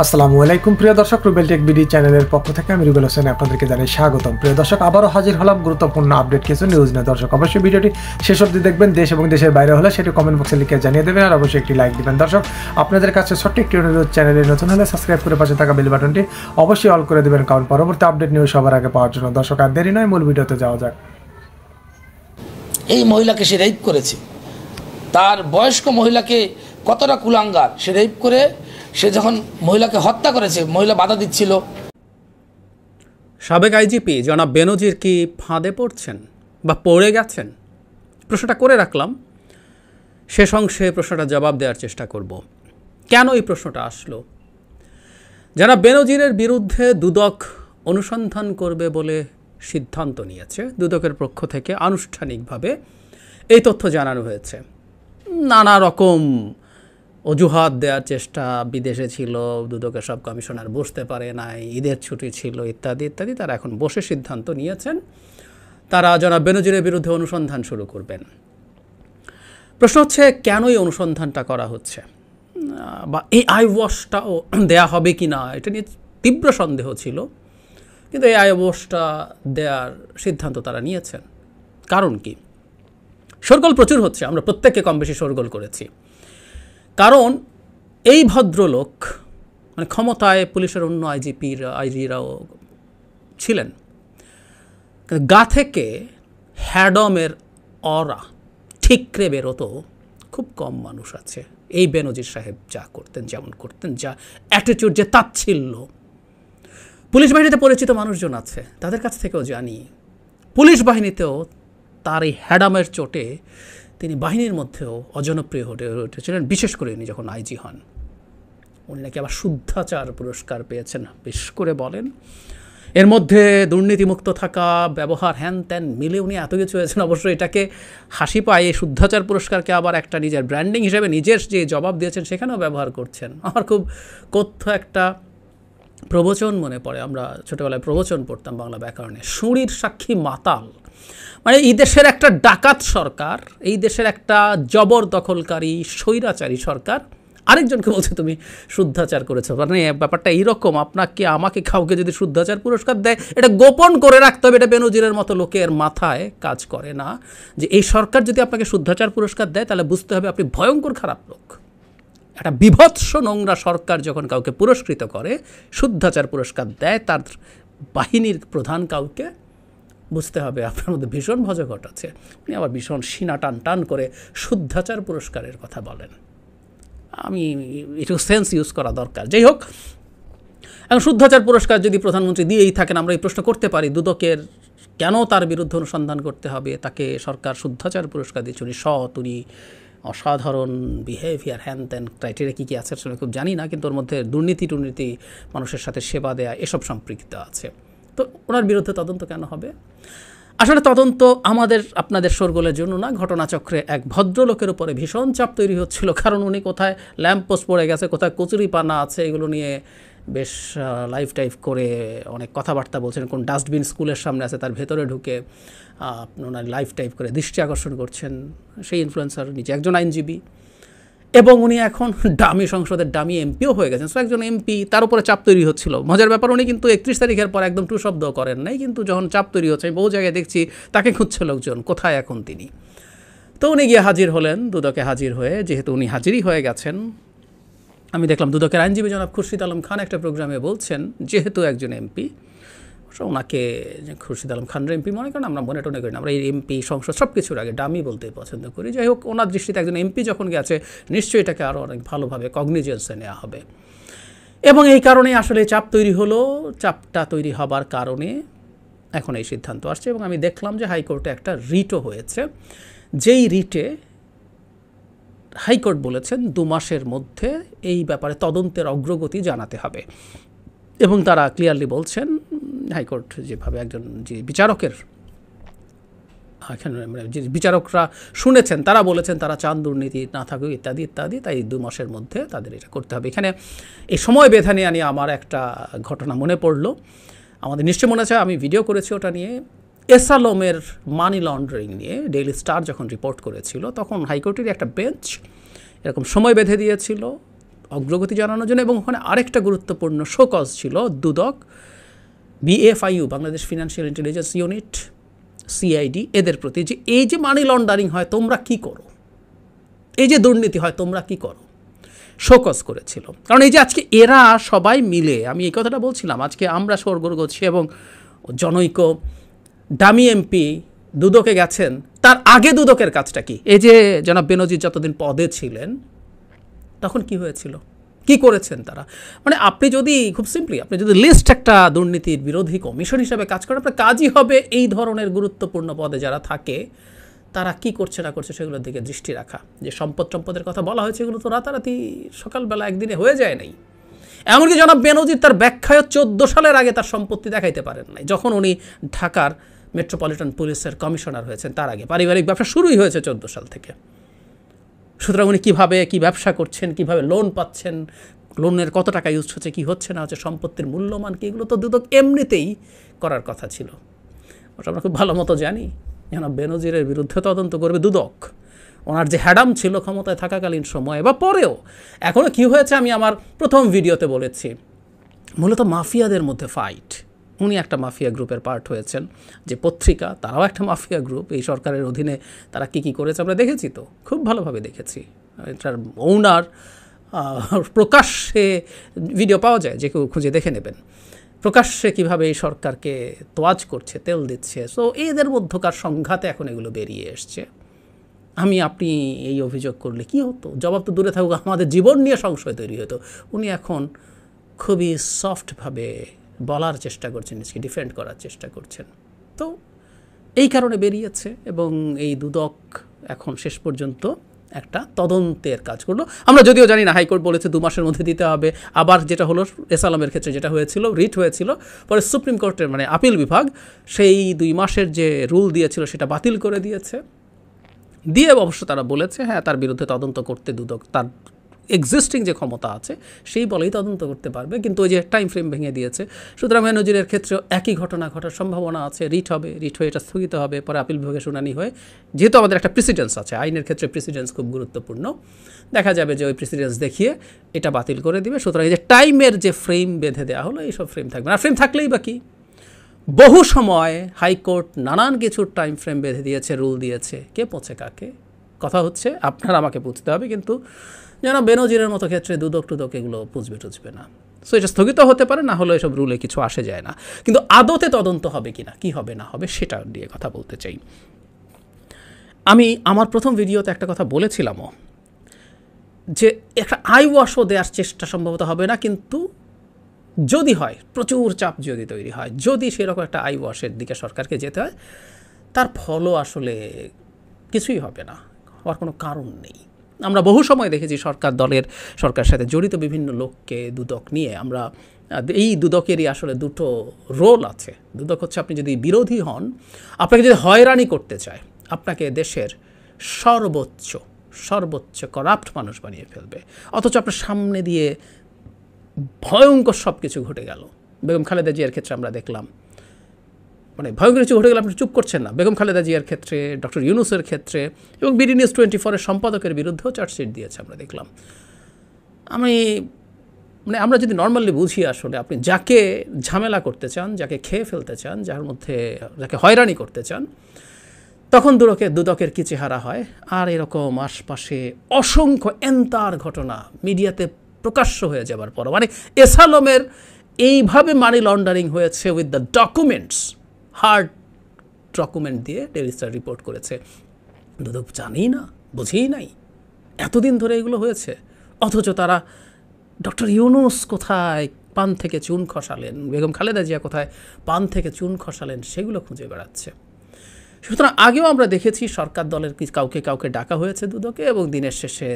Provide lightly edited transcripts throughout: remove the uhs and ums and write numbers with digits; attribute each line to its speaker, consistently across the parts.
Speaker 1: আসসালামু আলাইকুম প্রিয় দর্শক, রুবেল টেক বিডি চ্যানেলের পক্ষ থেকে আমি রুবেল হোসেন আপনাদেরকে জানাই স্বাগতম। প্রিয় দর্শক, আবারও হাজির হলাম গুরুত্বপূর্ণ আপডেট কিছু নিউজ নিয়ে। দর্শক অবশ্যই ভিডিওটি শেষ অবধি দেখবেন। দেশ এবং দেশের বাইরে হলে সেটি কমেন্ট বক্সে লিখে জানিয়ে দেবেন, আর অবশ্যই একটি লাইক দিবেন। দর্শক, আপনাদের কাছে ছোট্ট একটি অনুরোধ, চ্যানেলে নতুন হলে সাবস্ক্রাইব করে পাশে থাকা বেল বাটনটি অবশ্যই অল করে দেবেন, কারণ পরবর্তী আপডেট নিউজ সবার আগে পাওয়ার জন্য। দর্শক, আর দেরি নয়, মূল ভিডিওতে যাওয়া যাক।
Speaker 2: এই মহিলাকে সে রেপ করেছে, তার বয়স্ক মহিলাকে কতটা কুলাঙ্গার, সে রেপ করে সে যখন মহিলাকে হত্যা করেছে, মহিলা বাধা দিচ্ছিল।
Speaker 3: সাবেক আইজিপি জনাব বেনজির কি ফাঁদে পড়ছেন বা পড়ে গেছেন? প্রশ্নটা করে রাখলাম, শেষ অংশে প্রশ্নটা জবাব দেওয়ার চেষ্টা করব। কেন এই প্রশ্নটা আসলো? জনাব বেনজিরের বিরুদ্ধে দুদক অনুসন্ধান করবে বলে সিদ্ধান্ত নিয়েছে। দুদকের পক্ষ থেকে আনুষ্ঠানিকভাবে এই তথ্য জানানো হয়েছে। নানা রকম অজুহাত দেওয়ার চেষ্টা, বিদেশে ছিল, দুদকের সব কমিশনার বসতে পারে নাই, ঈদের ছুটি ছিল, ইত্যাদি ইত্যাদি। তারা এখন বসে সিদ্ধান্ত নিয়েছেন তারা জনাব বেনজিরের বিরুদ্ধে অনুসন্ধান শুরু করবেন। প্রশ্ন হচ্ছে, কেন এই অনুসন্ধানটা করা হচ্ছে, বা এই আই ওয়াশটাও দেয়া হবে কি না, এটা নিয়ে তীব্র সন্দেহ ছিল, কিন্তু এই আই ওয়াশটা দেওয়ার সিদ্ধান্ত তারা নিয়েছেন। কারণ কি? শোরগোল প্রচুর হচ্ছে, আমরা প্রত্যেককে কম বেশি শোরগোল করেছি। কারণ এই ভদ্রলোক, মানে ক্ষমতায় পুলিশের অন্য আইজিরাও ছিলেন, গা থেকে হ্যাডমের অরা ঠিকরে বেরোতো খুব কম মানুষ আছে। এই বেনজির সাহেব যা করতেন, যেমন করতেন, যা অ্যাটিটিউড, যে তাচ্ছিল্য, পুলিশ বাহিনীতে পরিচিত মানুষজন আছে, তাদের কাছ থেকেও জানি, পুলিশ বাহিনীতেও তার এই হ্যাডামের চোটে তিনি বাহিনীর মধ্যেও অজনপ্রিয় হয়ে উঠেছিলেন, বিশেষ করে উনি যখন আইজি হন। উনি নাকি আবার শুদ্ধাচার পুরস্কার পেয়েছেন, বেশ করে বলেন। এর মধ্যে দুর্নীতিমুক্ত থাকা, ব্যবহার, হ্যান ত্যান মিলে উনি এত কিছু হয়েছেন। অবশ্যই এটাকে হাসি পায়, এই শুদ্ধাচার পুরস্কারকে আবার একটা নিজের ব্র্যান্ডিং হিসেবে নিজের যে জবাব দিয়েছেন সেখানেও ব্যবহার করছেন। আমার খুব কথ্য একটা প্রবচন মনে পড়ে, আমরা ছোটোবেলায় প্রবচন পড়তাম বাংলা ব্যাকরণে, সুঁড়ির সাক্ষী মাতাল। মানে এই দেশের একটা ডাকাত সরকার, এই দেশের একটা জবরদখলকারী স্বৈরাচারী সরকার আরেকজনকে বলছে তুমি শুদ্ধাচার করেছো। মানে ব্যাপারটা এইরকম, আপনাকে আমাকে কাউকে যদি শুদ্ধাচার পুরস্কার দেয়, এটা গোপন করে রাখতে হবে। এটা বেনজিরের মতো লোকের মাথায় কাজ করে না যে এই সরকার যদি আপনাকে শুদ্ধাচার পুরস্কার দেয় তাহলে বুঝতে হবে আপনি ভয়ঙ্কর খারাপ লোক। একটা বিভৎস নোংরা সরকার যখন কাউকে পুরস্কৃত করে, শুদ্ধাচার পুরস্কার দেয় তার বাহিনীর প্রধান কাউকে, বুঝতে হবে আপনার মধ্যে ভীষণ ভজঘট আছে। উনি আবার ভীষণ সিনা টান টান করে শুদ্ধাচার পুরস্কারের কথা বলেন। আমি একটু সেন্স ইউজ করা দরকার। যাই হোক, এখন শুদ্ধাচার পুরস্কার যদি প্রধানমন্ত্রী দিয়েই থাকেন, আমরা এই প্রশ্ন করতে পারি দুদকের কেন তার বিরুদ্ধে অনুসন্ধান করতে হবে, তাকে সরকার শুদ্ধাচার পুরস্কার দিচ্ছে, উনি সৎ, উনি অসাধারণ বিহেভিয়ার, হ্যান ত্যান ক্রাইটেরিয়া কী কী আছে সেটা খুব জানি না, কিন্তু ওর মধ্যে দুর্নীতি মানুষের সাথে সেবা দেয়া এসব সম্পৃক্ত আছে। তো ওনার বিরুদ্ধে তদন্ত কেন হবে? আসলে তদন্ত আমাদের আপনাদের শোরগোলের জন্য না, ঘটনাচক্রে এক ভদ্রলোকের উপরে ভীষণ চাপ তৈরি হচ্ছিল। কারণ উনি কোথায় ল্যাম্পপোস্ট পড়ে গেছে, কোথায় কচুরি পানা আছে, এগুলো নিয়ে বেশ লাইভ টাইভ করে অনেক কথাবার্তা বলছেন। কোন ডাস্টবিন স্কুলের সামনে আছে তার ভেতরে ঢুকে ওনার লাইভ টাইপ করে দৃষ্টি আকর্ষণ করছেন। সেই ইনফ্লুয়েন্সার নিজে একজন আইনজীবী, এবং উনি এখন ডামি সংসদের ডামি এমপিও হয়ে গেছেন। সো একজন এমপি, তার উপরে চাপ তৈরি হচ্ছিল। মজার ব্যাপার, উনি কিন্তু 31 তারিখের পর একদম টু শব্দও করেন নাই, কিন্তু যখন চাপ তৈরি হচ্ছে, বহু জায়গায় দেখছি তাকে খুঁজছে লোকজন, কোথায় এখন তিনি। তো উনি গিয়ে হাজির হলেন, দুদকে হাজির হয়ে, যেহেতু উনি হাজিরই হয়ে গেছেন, আমি দেখলাম দুদকের আইনজীবী জনাব খুরশিদ আলম খান একটা প্রোগ্রামে বলছেন, যেহেতু একজন এমপি, ওনাকে খুরশিদ আলম খান এমপি মনে করেন, আমরা মনে টনে করি না, আমরা এই এমপি সংসদ সব কিছুর আগে ডামি বলতে পছন্দ করি। যাই হোক, ওনার দৃষ্টিতে একজন এমপি যখন গেছে, নিশ্চয়ই এটাকে আরও অনেক ভালোভাবে কগনিজেন্সে নেওয়া হবে। এবং এই কারণে আসলে চাপ তৈরি হলো। চাপটা তৈরি হবার কারণে এখন এই সিদ্ধান্ত আসছে। এবং আমি দেখলাম যে হাইকোর্টে একটা রিটও হয়েছে, যেই রিটে হাইকোর্ট বলেছেন 2 মাসের মধ্যে এই ব্যাপারে তদন্তের অগ্রগতি জানাতে হবে। এবং তারা ক্লিয়ারলি বলছেন, হাইকোর্ট যেভাবে একজন যে বিচারকের এখানে মানে যে বিচারকরা শুনেছেন, তারা বলেছেন তারা চান দুর্নীতি না থাকুক ইত্যাদি ইত্যাদি, তাই 2 মাসের মধ্যে তাদের এটা করতে হবে। এখানে এই সময় বেঁধে নিয়ে আমার একটা ঘটনা মনে পড়লো, আমাদের নিশ্চয় মনে আছে, আমি ভিডিও করেছি ওটা নিয়ে। এসালমের মানি লন্ডারিং নিয়ে ডেইলি স্টার যখন রিপোর্ট করেছিল, তখন হাইকোর্টের একটা বেঞ্চ এরকম সময় বেঁধে দিয়েছিল অগ্রগতি জানানোর জন্য, এবং ওখানে আরেকটা গুরুত্বপূর্ণ শোকজ ছিল দুদক, BFIU Bangladesh financial intelligence unit, CID এদের প্রতি, যে এই যে মানি লন্ডারিং হয় তোমরা কি করো, এই যে দুর্নীতি হয় তোমরা কি করো, শোকজ করেছিল। কারণ এই যে আজকে এরা সবাই মিলে, আমি এই কথাটা বলছিলাম, আজকে আমরা স্বর্গর করছি এবং জনৈক দামি এমপি দুদকে গেছেন, তার আগে দুদকের কাজটা কি? এই যে জনাব বেনজির যতদিন পদে ছিলেন তখন কি হয়েছিল, কি করেছেন তারা? মানে আপনি যদি খুব সিম্পলি আপনি যদি লিস্ট একটা দুর্নীতির বিরোধী কমিশন হিসেবে কাজ করেন, আপনার কাজই হবে এই ধরনের গুরুত্বপূর্ণ পদে যারা থাকে তারা কি করছে না করছে সেগুলোর দিকে দৃষ্টি রাখা। যে সম্পদের কথা বলা হয়েছে এগুলো তো রাতারাতি সকালবেলা একদিনে হয়ে যায় নাই। এমনকি জনাব বেনজির তার ব্যাখ্যায় 14 সালের আগে তার সম্পত্তি দেখাইতে পারেন নাই, যখন উনি ঢাকার মেট্রোপলিটন পুলিশের কমিশনার হয়েছেন তার আগে। পারিবারিক ব্যবসা শুরুই হয়েছে 14 সাল থেকে। সুতরাং উনি কীভাবে কী ব্যবসা করছেন, কীভাবে লোন পাচ্ছেন, লোনের কত টাকা ইউজ হচ্ছে, কী হচ্ছে না হচ্ছে, সম্পত্তির মূল্যমান কী, এগুলো তো দুদক এমনিতেই করার কথা ছিল। ওটা আমরা খুব ভালো মতো জানি। জনাব বেনজিরের বিরুদ্ধে তদন্ত করবে দুদক। ওনার যে হ্যাডাম ছিল ক্ষমতায় থাকাকালীন সময়ে বা পরেও, এখনও কী হয়েছে আমি আমার প্রথম ভিডিওতে বলেছি, মূলত মাফিয়াদের মধ্যে ফাইট। উনি একটা মাফিয়া গ্রুপের পার্ট হয়েছেন, যে পত্রিকা তারাও একটা মাফিয়া গ্রুপ। এই সরকারের অধীনে তারা কী কী করেছে আমরা দেখেছি, তো খুব ভালোভাবে দেখেছি। এটার ওনার প্রকাশ্যে ভিডিও পাওয়া যায়, যে কেউ খুঁজে দেখে নেবেন, প্রকাশ্যে কীভাবে এই সরকারকে তোয়াজ করছে, তেল দিচ্ছে। সো এদের মধ্যকার সংঘাতে এখন এগুলো বেরিয়ে এসছে। আপনি এই অভিযোগ করলে কি হতো? জবাব তো দূরে থাকুক, আমাদের জীবন নিয়ে সংশয় তৈরি হতো। উনি এখন খুবই সফটভাবে বলার চেষ্টা করছেন, নিজেকে ডিফেন্ড করার চেষ্টা করছেন। তো এই কারণে বেরিয়েছে, এবং এই দুদক এখন শেষ পর্যন্ত একটা তদন্তের কাজ করলো। আমরা যদিও জানি না, হাইকোর্ট বলেছে 2 মাসের মধ্যে দিতে হবে। আবার যেটা হলো এসালামের ক্ষেত্রে যেটা হয়েছিল, রিট হয়েছিল, পরে সুপ্রিম কোর্টের মানে আপিল বিভাগ সেই 2 মাসের যে রুল দিয়েছিল সেটা বাতিল করে দিয়েছে। দিয়ে অবশ্য তারা বলেছে হ্যাঁ তার বিরুদ্ধে তদন্ত করতে দুদক তার এক্সিস্টিং যে ক্ষমতা আছে সেই বলেই তদন্ত করতে পারবে, কিন্তু ওই যে টাইম ফ্রেম ভেঙে দিয়েছে। সুতরাং বেনজিরের ক্ষেত্রেও একই ঘটনা ঘটার সম্ভাবনা আছে। রিট হবে, রিট হয়ে এটা স্থগিত হবে, পরে আপিল বিভাগে শুনানি হয়ে, যেহেতু আমাদের একটা প্রেসিডেন্স আছে, আইনের ক্ষেত্রে প্রেসিডেন্স খুব গুরুত্বপূর্ণ, দেখা যাবে যে ওই প্রেসিডেন্স দেখিয়ে এটা বাতিল করে দিবে। সুতরাং এই যে টাইমের যে ফ্রেম বেঁধে দেওয়া হলো, এইসব ফ্রেম থাকবে না। ফ্রেম থাকলেই বা কি, বহু সময় হাইকোর্ট নানান কিছুর টাইম ফ্রেম বেঁধে দিয়েছে, রুল দিয়েছে, কে পৌঁছে কাকে। কথা হচ্ছে আপনার আমাকে বুঝতে হবে, কিন্তু যেন বেনজিরের মতো ক্ষেত্রে দুদক টুদক এগুলো বুঝবে না। সো এটা স্থগিত হতে পারে, না হলে এসব রুলে কিছু আসে যায় না। কিন্তু আদতে তদন্ত হবে কি না, কী হবে না হবে, সেটা নিয়ে কথা বলতে চাই। আমি আমার প্রথম ভিডিওতে একটা কথা বলেছিলামও, যে একটা আই ওয়াশও দেওয়ার চেষ্টা সম্ভবত হবে না, কিন্তু যদি হয়, প্রচুর চাপ যদি তৈরি হয়, যদি সেরকম একটা আই ওয়াশের দিকে সরকারকে যেতে হয়, তার ফলও আসলে কিছুই হবে না, হওয়ার কোনো কারণ নেই। আমরা বহু সময় দেখেছি সরকার সাথে জড়িত বিভিন্ন লোককে দুদক নিয়ে, আমরা এই দুদকেরই আসলে 2টো রোল আছে। দুদক হচ্ছে, আপনি যদি বিরোধী হন, আপনাকে যদি হয়রানি করতে চায়, আপনাকে দেশের সর্বোচ্চ করাপ্ট মানুষ বানিয়ে ফেলবে, অথচ আপনার সামনে দিয়ে ভয়ঙ্কর সব কিছু ঘটে গেল। বেগম খালেদা জিয়ার ক্ষেত্রে আমরা দেখলাম, মানে ভয়ঙ্কর কিছু ঘটে গেলে আপনি চুপ করছেন না। বেগম খালেদা জিয়ার ক্ষেত্রে, ডক্টর ইউনূসের ক্ষেত্রে, এবং বিডি নিউজ 24-এর সম্পাদকের বিরুদ্ধেও চার্জশিট দিয়েছে আমরা দেখলাম। আমরা যদি নর্মালি বুঝি, আসলে আপনি যাকে ঝামেলা করতে চান, যাকে খেয়ে ফেলতে চান, যাকে হয়রানি করতে চান, তখন দুদকের কী চেহারা হয়। আর এরকম আশপাশে অসংখ্য এন্তার ঘটনা মিডিয়াতে প্রকাশ্য হয়ে যাবার পর, মানে এসালমের এইভাবে মানি লন্ডারিং হয়েছে with the documents, hard document দিয়ে ডেইলি স্টার রিপোর্ট করেছে। দুদক জানেই না, বুঝেই নাই, এতদিন ধরে এগুলো হয়েছে। অথচ তারা ডক্টর ইউনূস কোথায় পান থেকে চুন খসালেন, বেগম খালেদা জিয়া কোথায় পান থেকে চুন খসালেন, সেগুলো খুঁজে বেড়াচ্ছে। সুতরাং আগেও আমরা দেখেছি সরকার দলের কাউকে ডাকা হয়েছে দুদকে, এবং দিনের শেষে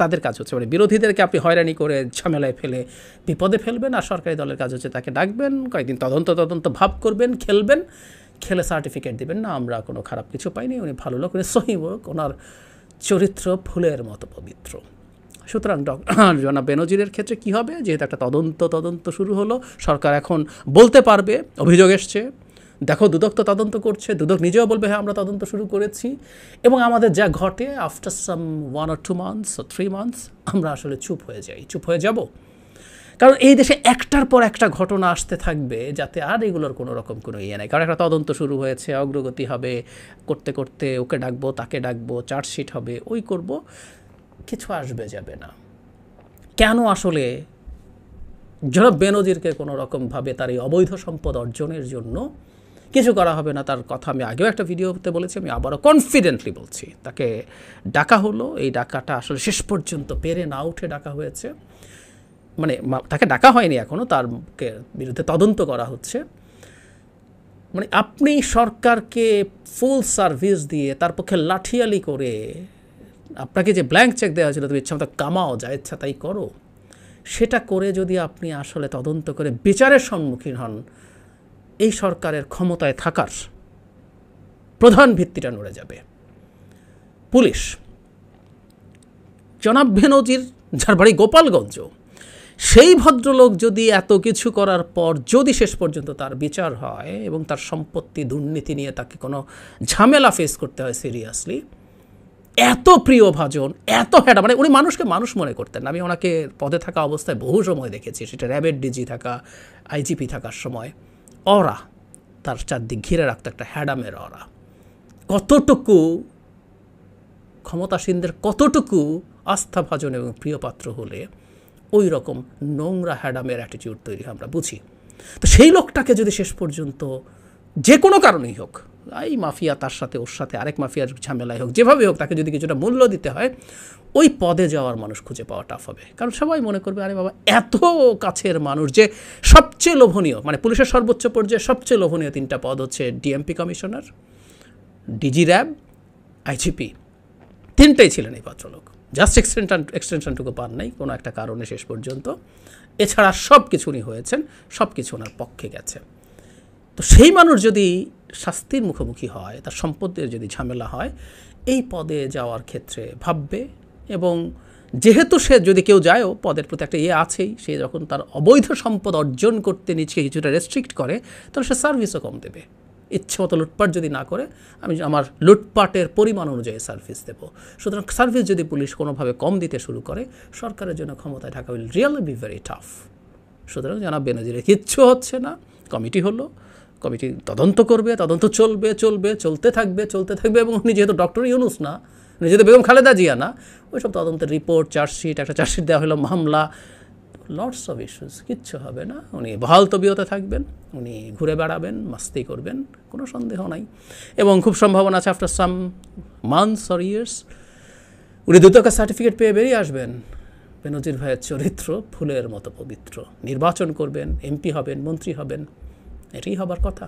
Speaker 3: তাদের কাজ হচ্ছে, মানে বিরোধীদেরকে আপনি হয়রানি করে ঝামেলায় ফেলে বিপদে ফেলবেন, আর সরকারি দলের কাজ হচ্ছে তাকে ডাকবেন, কয়েকদিন তদন্ত ভাব করবেন, খেলে সার্টিফিকেট দিবেন, না আমরা কোনো খারাপ কিছু পাইনি, উনি ভালো লোক, উনি সহি লোক, ওনার চরিত্র ফুলের মতো পবিত্র। সুতরাং জনাব বেনজিরের ক্ষেত্রে কি হবে, যেহেতু একটা তদন্ত শুরু হলো, সরকার এখন বলতে পারবে অভিযোগ এসছে, দেখো দুদক তো তদন্ত করছে, দুদক নিজেও বলবে হ্যাঁ আমরা তদন্ত শুরু করেছি, এবং আমাদের যা ঘটে after some 1 or 2 months or 3 months আমরা আসলে চুপ হয়ে যাই, চুপ হয়ে যাব। কারণ এই দেশে একটার পর একটা ঘটনা আসতে থাকবে যাতে আর এগুলোর কোনো রকম কোনো ইয়ে নেই। কারণ একটা তদন্ত শুরু হয়েছে, অগ্রগতি হবে, করতে করতে ওকে ডাকবো তাকে ডাকবো, চার্জশিট হবে, ওই করব, কিছু আসবে যাবে না। কেন আসলে জনাব বেনজিরকে কোনো রকমভাবে তার এই অবৈধ সম্পদ অর্জনের জন্য কিছু করা হবে না, তার কথা আমি আগেও একটা ভিডিওতে বলেছি, আমি আবারও কনফিডেন্টলি বলছি। তাকে ডাকা হলো, এই ডাকাটা আসলে শেষ পর্যন্ত পেরে না উঠে ডাকা হয়েছে, মানে তাকে ডাকা হয়নি এখনও, তার বিরুদ্ধে তদন্ত করা হচ্ছে। মানে আপনি সরকারকে ফুল সার্ভিস দিয়ে তার পক্ষে লাঠিয়ালি করে, আপনাকে যে ব্ল্যাঙ্ক চেক দেওয়া হয়েছিল তুমি ইচ্ছা মতো কামাও, যা ইচ্ছা তাই করো, সেটা করে যদি আপনি আসলে তদন্ত করে বিচারের সম্মুখীন হন, এই সরকারের ক্ষমতায় থাকার প্রধান ভিত্তিটা নড়ে যাবে। পুলিশ জনাব বেনজির, যার বাড়ি গোপালগঞ্জ, সেই ভদ্রলোক যদি এত কিছু করার পর যদি শেষ পর্যন্ত তার বিচার হয় এবং তার সম্পত্তি দুর্নীতি নিয়ে তাকে কোনো ঝামেলা ফেস করতে হয় সিরিয়াসলি, এত প্রিয়ভাজন, এত হ্যাডা, মানে উনি মানুষকে মানুষ মনে করতেন। আমি ওনাকে পদে থাকা অবস্থায় বহু সময় দেখেছি, সেটা র্যাবের ডিজি থাকা, আইজিপি থাকার সময়, অরা তার চারদিক ঘিরে রাখতো একটা হ্যাডামের অরা। কতটুকু ক্ষমতাসীনদের কতটুকু আস্থাভাজন এবং প্রিয়পাত্র হলে ওই রকম নোংরা হ্যাডামের অ্যাটিটিউড তৈরি আমরা বুঝি। তো সেই লোকটাকে যদি শেষ পর্যন্ত যে কোনো কারণেই হোক, এই মাফিয়া তার সাথে ওর সাথে আরেক মাফিয়ার ঝামেলায় হোক, যেভাবে হোক তাকে যদি কিছুটা মূল্য দিতে হয়, ওই পদে যাওয়ার মানুষ খুঁজে পাওয়া টাফ হবে। কারণ সবাই মনে করবে আরে বাবা এত কাছের মানুষ, যে সবচেয়ে লোভনীয়, মানে পুলিশের সর্বোচ্চ পর্যায়ে সবচেয়ে লোভনীয় 3টা পদ হচ্ছে DMP commissioner, DG RAB, IGP, 3টাই ছিলেন এই ভদ্রলোক। জাস্ট এক্সটেনশনটুকু পান নাই কোনো একটা কারণে শেষ পর্যন্ত, এছাড়া সব কিছু উনি হয়েছেন, সব কিছু ওনার পক্ষে গেছে। তো সেই মানুষ যদি শাস্তির মুখোমুখি হয়, তার সম্পদের যদি ঝামেলা হয়, এই পদে যাওয়ার ক্ষেত্রে ভাববে। এবং যেহেতু সে যদি কেউ যায়ও, পদের প্রতি একটা ইয়ে আছেই, সে যখন তার অবৈধ সম্পদ অর্জন করতে নিজেকে কিছুটা রেস্ট্রিক্ট করে, তাহলে সে সার্ভিসও কম দেবে। ইচ্ছে মতো লুটপাট যদি না করে, আমি আমার লুটপাটের পরিমাণ অনুযায়ী সার্ভিস দেবো। সুতরাং সার্ভিস যদি পুলিশ কোনোভাবে কম দিতে শুরু করে, সরকারের জন্য ক্ষমতায় থাকা will really be very tough. সুতরাং জনাব বেনজিরের কিচ্ছু হচ্ছে না, কমিটি হলো, কমিটি তদন্ত করবে, তদন্ত চলতে থাকবে। এবং উনি যেহেতু ডক্টর ইউনূস না, উনি যেহেতু বেগম খালেদা জিয়া না, ওইসব তদন্তের রিপোর্ট, একটা চার্জশিট দেওয়া হলো, মামলা, লটস অফ ইস্যুস, কিচ্ছু হবে না। উনি বহাল তবিয়তে থাকবেন, উনি ঘুরে বেড়াবেন, মাস্তি করবেন, কোনো সন্দেহ নাই। এবং খুব সম্ভাবনা আছে after some months or years উনি দ্রুতকার সার্টিফিকেট পেয়ে বেরিয়ে আসবেন। বেনজির ভাইয়ের চরিত্র ফুলের মতো পবিত্র, নির্বাচন করবেন, এমপি হবেন, মন্ত্রী হবেন, এটাই হবার কথা।